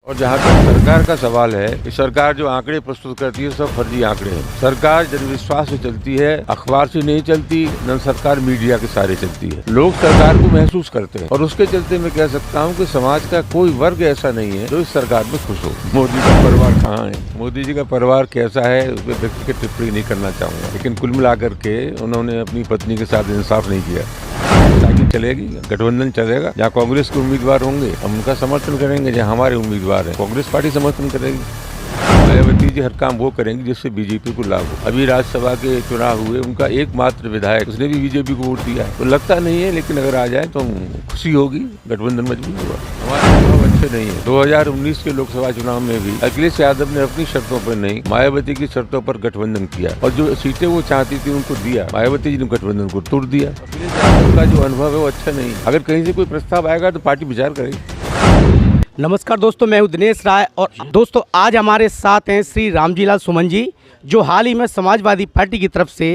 और जहाँ तक सरकार का सवाल है कि सरकार जो आंकड़े प्रस्तुत करती है सब फर्जी आंकड़े हैं। सरकार जनविश्वास से चलती है, अखबार से नहीं चलती, न सरकार मीडिया के सहारे चलती है। लोग सरकार को महसूस करते हैं और उसके चलते मैं कह सकता हूँ कि समाज का कोई वर्ग ऐसा नहीं है जो इस सरकार में खुश हो। मोदी का परिवार कहाँ है, मोदी जी का परिवार कैसा है उस पर व्यक्तिगत टिप्पणी नहीं करना चाहूँगा, लेकिन कुल मिलाकर के उन्होंने अपनी पत्नी के साथ इंसाफ नहीं किया। साइकिल चलेगी, गठबंधन चलेगा, जहाँ कांग्रेस के उम्मीदवार होंगे हम उनका समर्थन करेंगे, जहाँ हमारे उम्मीदवार हैं कांग्रेस पार्टी समर्थन करेगी। मायावती जी हर काम वो करेंगी जिससे बीजेपी को लाभ हो। अभी राज्यसभा के चुनाव हुए, उनका एकमात्र विधायक उसने भी बीजेपी को वोट दिया है, तो लगता नहीं है, लेकिन अगर आ जाए तो खुशी होगी, गठबंधन मजबूत होगा। हमारे अनुभव अच्छे नहीं है। 2019 के लोकसभा चुनाव में भी अखिलेश यादव ने अपनी शर्तों पर नहीं, मायावती की शर्तों पर गठबंधन किया और जो सीटें वो चाहती थी उनको दिया। मायावती जी ने गठबंधन को तोड़ दिया। अखिलेश यादव का जो अनुभव है वो अच्छा नहीं। अगर कहीं से कोई प्रस्ताव आएगा तो पार्टी विचार करेगी। नमस्कार दोस्तों, मैं हूं दिनेश राय और दोस्तों आज हमारे साथ हैं श्री रामजीलाल सुमन जी, जो हाल ही में समाजवादी पार्टी की तरफ से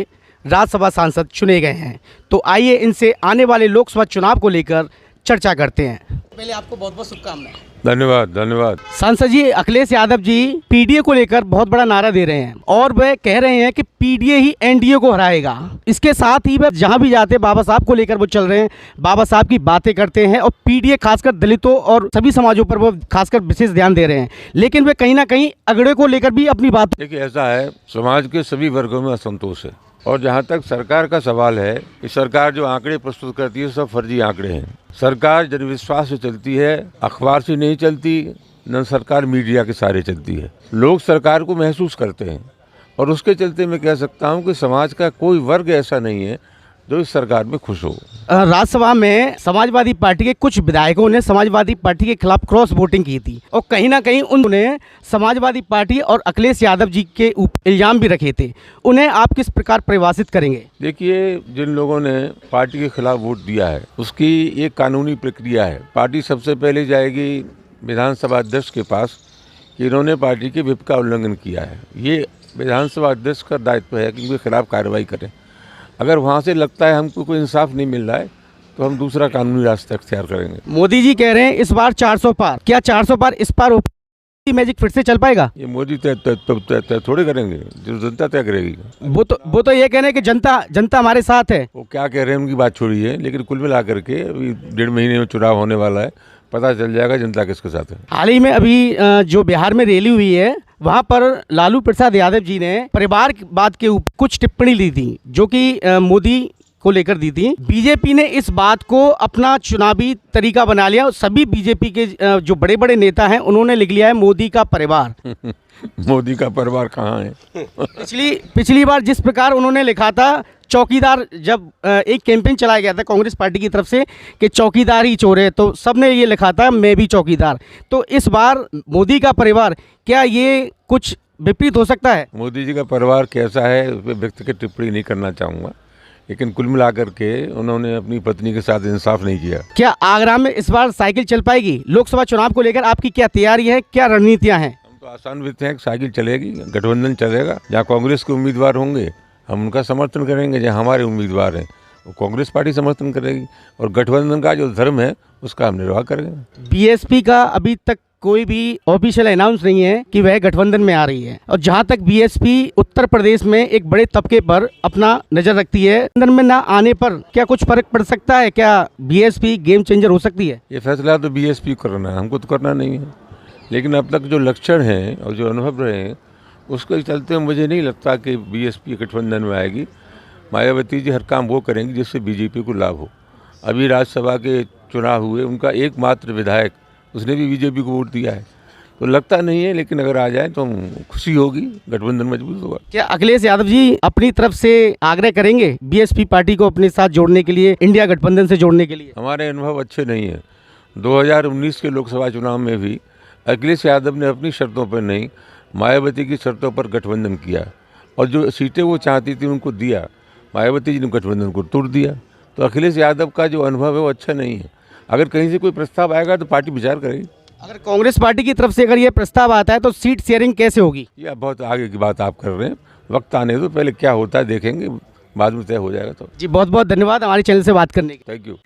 राज्यसभा सांसद चुने गए हैं। तो आइए इनसे आने वाले लोकसभा चुनाव को लेकर चर्चा करते हैं। पहले आपको बहुत बहुत शुभकामनाएं। धन्यवाद धन्यवाद। सांसद जी, अखिलेश यादव जी पीडीए को लेकर बहुत बड़ा नारा दे रहे हैं और वह कह रहे हैं कि पीडीए ही एनडीए को हराएगा। इसके साथ ही वह जहां भी जाते बाबा साहब को लेकर वो चल रहे हैं, बाबा साहब की बातें करते हैं और पीडीए खासकर दलितों और सभी समाजों पर वो खासकर विशेष ध्यान दे रहे हैं, लेकिन वे कहीं ना कहीं अगड़े को लेकर भी अपनी बात। देखिए, ऐसा है, समाज के सभी वर्गों में असंतोष है और जहाँ तक सरकार का सवाल है कि सरकार जो आंकड़े प्रस्तुत करती है सब फर्जी आंकड़े हैं। सरकार जनविश्वास से चलती है, अखबार से नहीं चलती, न सरकार मीडिया के सहारे चलती है। लोग सरकार को महसूस करते हैं और उसके चलते मैं कह सकता हूँ कि समाज का कोई वर्ग ऐसा नहीं है जो इस सरकार में खुश हो। राज्यसभा में समाजवादी पार्टी के कुछ विधायकों ने समाजवादी पार्टी के खिलाफ क्रॉस वोटिंग की थी और कहीं ना कहीं उन्होंने समाजवादी पार्टी और अखिलेश यादव जी के ऊपर इल्जाम भी रखे थे। उन्हें आप किस प्रकार परिभाषित करेंगे? देखिए, जिन लोगों ने पार्टी के खिलाफ वोट दिया है उसकी एक कानूनी प्रक्रिया है। पार्टी सबसे पहले जाएगी विधानसभा अध्यक्ष के पास कि इन्होंने पार्टी के व्हिप का उल्लंघन किया है। ये विधानसभा अध्यक्ष का दायित्व है कि उनके खिलाफ कार्रवाई करें। अगर वहाँ से लगता है हमको कोई इंसाफ नहीं मिल रहा है तो हम दूसरा कानूनी रास्ता अख्तियार करेंगे। मोदी जी कह रहे हैं इस बार 400 पार, क्या 400 पार इस बार मैजिक फिर से चल पाएगा? ये मोदी तय थोड़े करेंगे, जो जनता तय करेगी। वो तो ये कह रहे हैं कि जनता हमारे साथ है। वो क्या कह रहे हैं उनकी बात छोड़िए, लेकिन कुल मिला करके अभी 1.5 महीने में चुनाव होने वाला है, पता चल जाएगा जनता किसके साथ है। हाल ही में अभी जो बिहार में रैली हुई है वहाँ पर लालू प्रसाद यादव जी ने परिवारवाद के ऊपर कुछ टिप्पणी ली थी जो कि मोदी को लेकर दी थी। बीजेपी ने इस बात को अपना चुनावी तरीका बना लिया और सभी बीजेपी के जो बड़े बड़े नेता हैं उन्होंने लिख लिया है मोदी का परिवार। मोदी का परिवार कहाँ है? पिछली बार जिस प्रकार उन्होंने लिखा था चौकीदार, जब एक कैंपेन चलाया गया था कांग्रेस पार्टी की तरफ से कि चौकीदार ही चोर है, तो सबने ये लिखा था मैं भी चौकीदार। तो इस बार मोदी का परिवार, क्या ये कुछ विपरीत हो सकता है? मोदी जी का परिवार कैसा है उस पर व्यक्तिगत टिप्पणी नहीं करना चाहूँगा, लेकिन कुल मिलाकर के उन्होंने अपनी पत्नी के साथ इंसाफ नहीं किया। क्या आगरा में इस बार साइकिल चल पाएगी? लोकसभा चुनाव को लेकर आपकी क्या तैयारी है, क्या रणनीतियाँ हैं? हम तो आशान्वित हैं कि साइकिल चलेगी, गठबंधन चलेगा, जहाँ कांग्रेस के उम्मीदवार होंगे हम उनका समर्थन करेंगे, जहाँ हमारे उम्मीदवार हैं वो कांग्रेस पार्टी समर्थन करेगी और गठबंधन का जो धर्म है उसका हम निर्वाह करेंगे। बीएसपी का अभी तक कोई भी ऑफिशियल अनाउंस नहीं है कि वह गठबंधन में आ रही है और जहां तक बीएसपी उत्तर प्रदेश में एक बड़े तबके पर अपना नजर रखती है, गठबंधन में ना आने पर क्या कुछ फर्क पड़ सकता है? क्या बीएसपी गेम चेंजर हो सकती है? ये फैसला तो बीएसपी करना है, हमको तो करना नहीं है, लेकिन अब तक जो लक्षण हैं और जो अनुभव रहे हैं उसके चलते मुझे नहीं लगता कि बीएसपी गठबंधन में आएगी। मायावती जी हर काम वो करेंगी जिससे बीजेपी को लाभ हो। अभी राज्यसभा के चुनाव हुए, उनका एकमात्र विधायक उसने भी बीजेपी को वोट दिया है, तो लगता नहीं है, लेकिन अगर आ जाए तो खुशी होगी, गठबंधन मजबूत होगा। क्या अखिलेश यादव जी अपनी तरफ से आग्रह करेंगे बीएसपी पार्टी को अपने साथ जोड़ने के लिए, इंडिया गठबंधन से जोड़ने के लिए? हमारे अनुभव अच्छे नहीं है। 2019 के लोकसभा चुनाव में भी अखिलेश यादव ने अपनी शर्तों पर नहीं, मायावती की शर्तों पर गठबंधन किया और जो सीटें वो चाहती थी उनको दिया। मायावती जी ने गठबंधन को तोड़ दिया। तो अखिलेश यादव का जो अनुभव है वो अच्छा नहीं है। अगर कहीं से कोई प्रस्ताव आएगा तो पार्टी विचार करेगी। अगर कांग्रेस पार्टी की तरफ से अगर ये प्रस्ताव आता है तो सीट शेयरिंग कैसे होगी? यह बहुत आगे की बात आप कर रहे हैं, वक्त आने दो, पहले क्या होता है देखेंगे, बाद में तय हो जाएगा। तो जी बहुत बहुत धन्यवाद हमारे चैनल से बात करने के लिए। Thank you.